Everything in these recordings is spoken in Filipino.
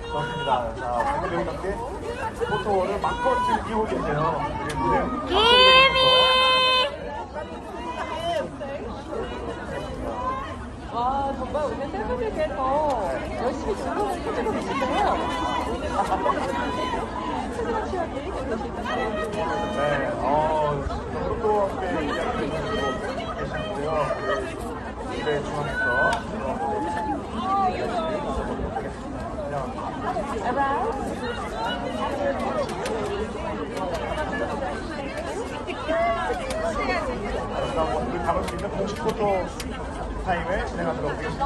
좋습니다. 자, 오늘은 함께 포토를 마음껏 즐기고 계세요. 와, 정말 오늘 셀프에서 열심히 준비를 해주고 계신데요. 최진아 씨와 되게 계시잖아요. 네, 또 함께 이야기 해주시고 계시고요. 무대 중앙에서 우리 담을 수 있는 공식 포토 타임을 진행하도록 하겠습니다.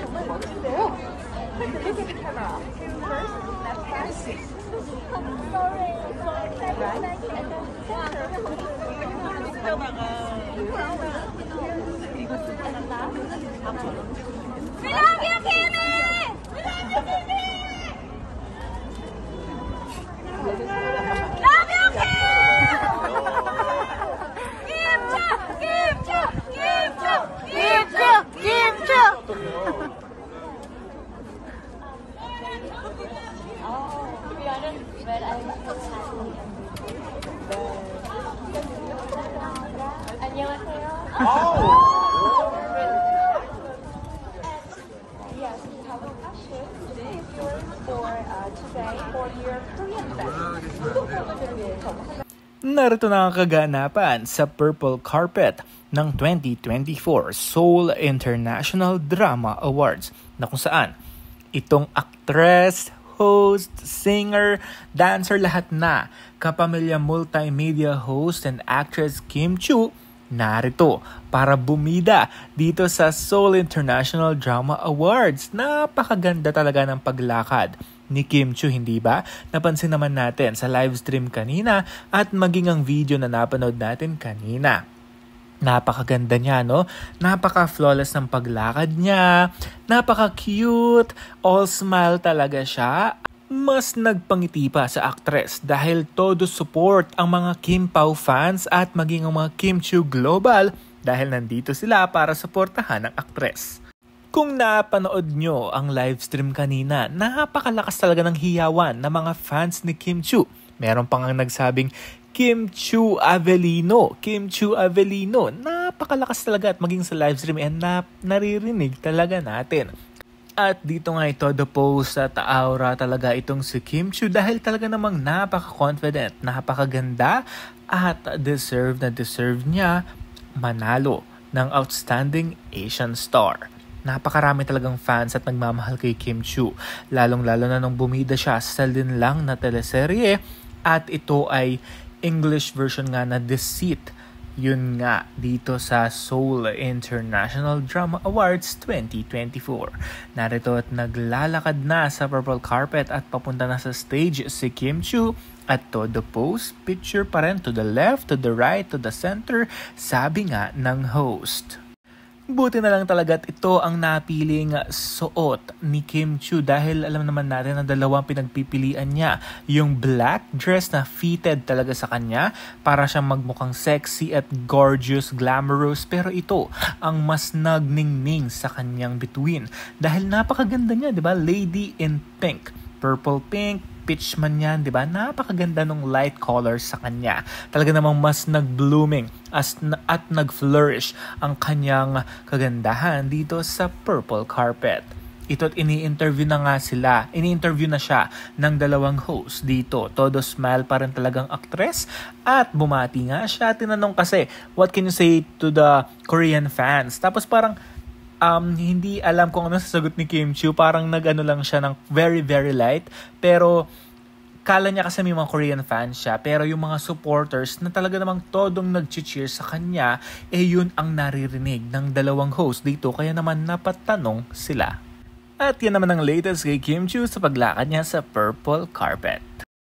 정말 멋진데요. We love you, Kimmy! We love you, Kimmy! Love you, Kim! To be honest, but I'm so happy. 안녕하세요. Yes, we have a question today for your Korean fans. Narito na ang kaganapan sa purple carpet ng 2024 Seoul International Drama Awards na kung saan itong actress, host, singer, dancer lahat na kapamilya multimedia host and actress Kim Chu narito para bumida dito sa Seoul International Drama Awards. Napakaganda talaga ng paglakad ni Kim Chu, hindi ba? Napansin naman natin sa live stream kanina at maging ang video na napanood natin kanina. Napakaganda niya, no? Napaka-flawless ng paglakad niya. Napaka-cute. All smile talaga siya. Mas nagpangiti pa sa actress dahil todo support ang mga Kim Pao fans at maging ang mga Kim Chu Global dahil nandito sila para suportahan ang actress. Kung napanood nyo ang live stream kanina, napakalakas talaga ng hiyawan ng mga fans ni Kim Chu. Meron pang ang nagsabing, Kim Chu Avellino. Kim Chu Avellino. Napakalakas talaga at maging sa live stream naririnig talaga natin. At dito nga ito, the post at aura talaga itong si Kim Chu dahil talaga namang napaka-confident, napakaganda at deserve niya manalo ng Outstanding Asian Star. Napakarami talagang fans at nagmamahal kay Kim Chu. Lalong-lalo na nung bumida siya sa linlang na teleserye at ito ay English version nga na Deceit. Yun nga dito sa Seoul International Drama Awards 2024. Narito at naglalakad na sa purple carpet at papunta na sa stage si Kim Chu. At to the pose, picture pa rin to the left, to the right, to the center, sabi nga ng host. Buti na lang talaga at ito ang napiling suot ni Kim Chu dahil alam naman natin na dalawang pinagpipilian niya. Yung black dress na fitted talaga sa kanya para siyang magmukhang sexy at gorgeous, glamorous. Pero ito ang mas nagningning sa kanyang bituin dahil napakaganda niya, di ba? Lady in pink, purple pink, peach man yan, di ba? Napakaganda nung light colors sa kanya. Talaga namang mas nag-blooming at nag-flourish ang kanyang kagandahan dito sa purple carpet. Ito't ini-interview na nga sila. Ini-interview na siya ng dalawang host dito. Todo smile pa rin talagang actress at bumati nga siya. Tinanong kasi, what can you say to the Korean fans? Tapos parang hindi alam kung ano sasagot ni Kim Chu. Parang nag-ano lang siya ng very, very light. Pero kala niya kasi may mga Korean fans siya. Pero yung mga supporters na talaga namang todong nag-cheer sa kanya, yun ang naririnig ng dalawang host dito. Kaya naman napatanong sila. At yan naman ang latest kay Kim Chu sa paglakad niya sa purple carpet.